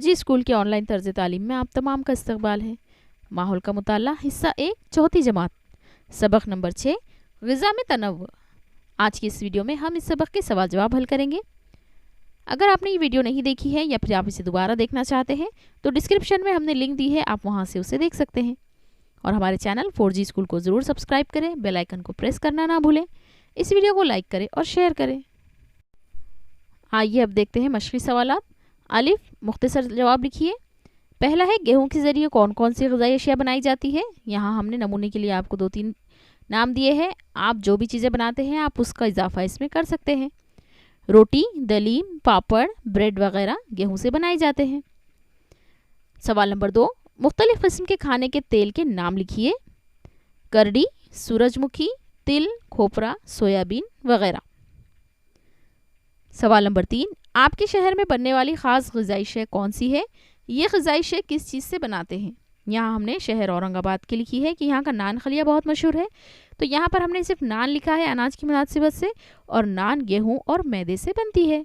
4G school के online तर्ज तालीम में आप तमाम का इस्तकबाल है। माहौल का मुताला हिस्सा 1 चौथी जमात सबक नंबर 6 ग़िज़ा में तनव्वुअ। आज की इस वीडियो में हम इस सबक के सवाल जवाब हल करेंगे। अगर आपने ये वीडियो नहीं देखी है या फिर आप इसे दोबारा देखना चाहते हैं तो डिस्क्रिप्शन में हमने लिंक दी है, आप वहाँ से उसे देख सकते हैं। और हमारे चैनल 4G स्कूल को ज़रूर सब्सक्राइब करें, बेल आइकन को प्रेस करना ना भूलें। इस वीडियो को लाइक करें और शेयर करें। आइए अब देखते हैं मशक़ी सवालात। अलिफ, मुख्तसर जवाब लिखिए। पहला है, गेहूं के ज़रिए कौन कौन सी ग़िज़ाई अशिया बनाई जाती है। यहाँ हमने नमूने के लिए आपको 2-3 नाम दिए हैं। आप जो भी चीज़ें बनाते हैं आप उसका इजाफा इसमें कर सकते हैं। रोटी, दलीम, पापड़, ब्रेड वगैरह गेहूं से बनाए जाते हैं। सवाल नंबर 2, मुख्तलिफ़ किस्म के खाने के तेल के नाम लिखिए। करडी, सूरजमुखी, तिल, खोपरा, सोयाबीन वगैरह। सवाल नंबर 3, आपके शहर में बनने वाली ख़ास ग़िज़ाई शय कौन सी है। ये ग़िज़ाई शय किस चीज़ से बनाते हैं। यहाँ हमने शहर औरंगाबाद की लिखी है कि यहाँ का नान खलिया बहुत मशहूर है, तो यहाँ पर हमने सिर्फ नान लिखा है अनाज की मुनासिबत से, और नान गेहूं और मैदे से बनती है।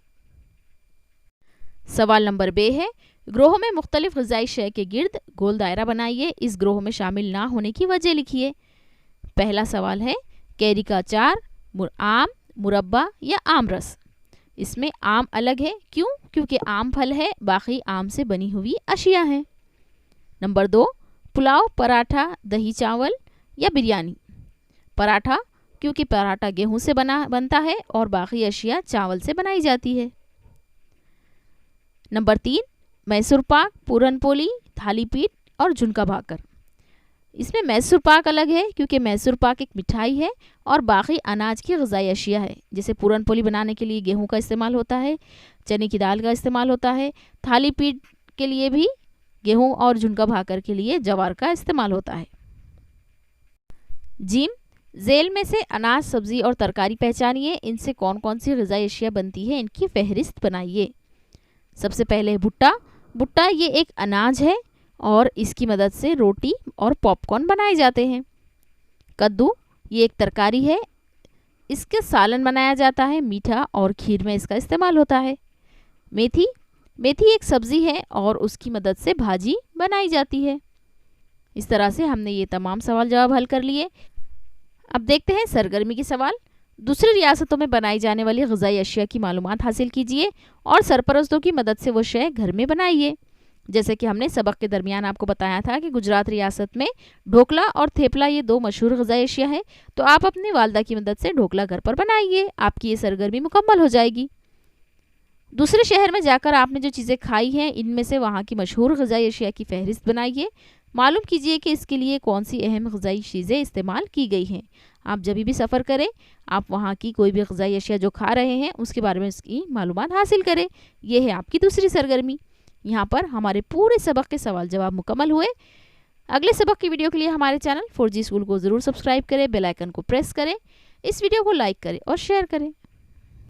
सवाल नंबर बे है, ग्रोह में मुख्तलिफ ग़िज़ाई शय के गिर्द गोल दायरा बनाइए। इस ग्रोह में शामिल ना होने की वजह लिखिए। पहला सवाल है, कैरी का अचार, आम, मुरब्बा या आम रस। इसमें आम अलग है, क्यों? क्योंकि आम फल है, बाकी आम से बनी हुई अशिया हैं। नंबर 2, पुलाव, पराठा, दही चावल या बिरयानी। पराठा क्योंकि पराठा गेहूं से बनता है और बाकी अशिया चावल से बनाई जाती है। नंबर 3, मैसूर पाक, पूरन पोली, थाली पीठ और झुनका भाकर। इसमें मैसूर पाक अलग है क्योंकि मैसूर पाक एक मिठाई है और बाकी अनाज की ग़िज़ाई अशिया है। जैसे पूरन पोली बनाने के लिए गेहूं का इस्तेमाल होता है, चने की दाल का इस्तेमाल होता है, थाली पीठ के लिए भी गेहूं और झुनका भाकर के लिए जवार का इस्तेमाल होता है। जीम, झेल में से अनाज, सब्जी और तरकारी पहचानिए। इनसे कौन कौन सी ग़िज़ाई अशिया बनती है, इनकी फहरिस्त बनाइए। सबसे पहले भुट्टा। भुट्टा ये एक अनाज है और इसकी मदद से रोटी और पॉपकॉर्न बनाए जाते हैं। कद्दू ये एक तरकारी है, इसके सालन बनाया जाता है, मीठा और खीर में इसका इस्तेमाल होता है। मेथी, मेथी एक सब्ज़ी है और उसकी मदद से भाजी बनाई जाती है। इस तरह से हमने ये तमाम सवाल जवाब हल कर लिए। अब देखते हैं सरगर्मी के सवाल। दूसरी रियासतों में बनाई जाने वाली ग़िज़ाई अशिया की मालूमात हासिल कीजिए और सरपरस्तों की मदद से वो शय घर में बनाइए। जैसे कि हमने सबक के दरमियान आपको बताया था कि गुजरात रियासत में ढोकला और थेपला ये 2 मशहूर ग़िज़ाई अशिया है, तो आप अपनी वालदा की मदद से ढोकला घर पर बनाइए, आपकी ये सरगर्मी मुकम्मल हो जाएगी। दूसरे शहर में जाकर आपने जो चीज़ें खाई हैं इनमें से वहाँ की मशहूर ग़िज़ाई अशिया की फहरिस्त बनाइए। मालूम कीजिए कि इसके लिए कौन सी अहम ग़िज़ाई चीज़ें इस्तेमाल की गई हैं। आप जब भी सफ़र करें आप वहाँ की कोई भी ग़िज़ाई अशिया जो खा रहे हैं उसके बारे में उसकी मालूमात हासिल करें। यह है आपकी दूसरी सरगर्मी। यहाँ पर हमारे पूरे सबक के सवाल जवाब मुकम्मल हुए। अगले सबक की वीडियो के लिए हमारे चैनल 4G स्कूल को ज़रूर सब्सक्राइब करें, बेल आइकन को प्रेस करें, इस वीडियो को लाइक करें और शेयर करें।